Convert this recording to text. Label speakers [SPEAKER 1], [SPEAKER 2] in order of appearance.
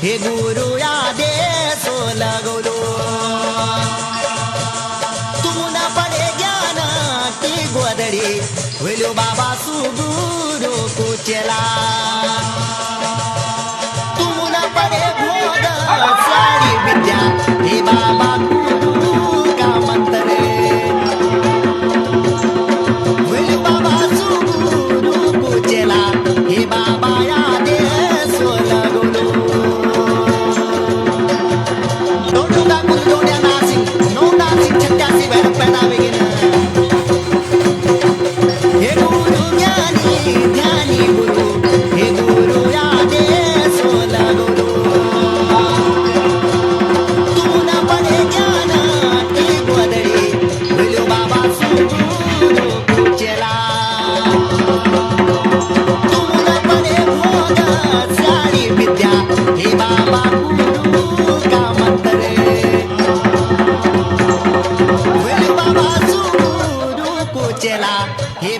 [SPEAKER 1] हे गुरु या दे सोलगलो तुमुना पडे ज्ञान की गोदडी वेलो बाबा सुगुरु कुचला तुमुना पडे भोग सारी विद्या हे बाबा गुरु का मंत्र वेलो बाबा सुगुरु कुचला हे बाबा या दे सोलगलो चला हे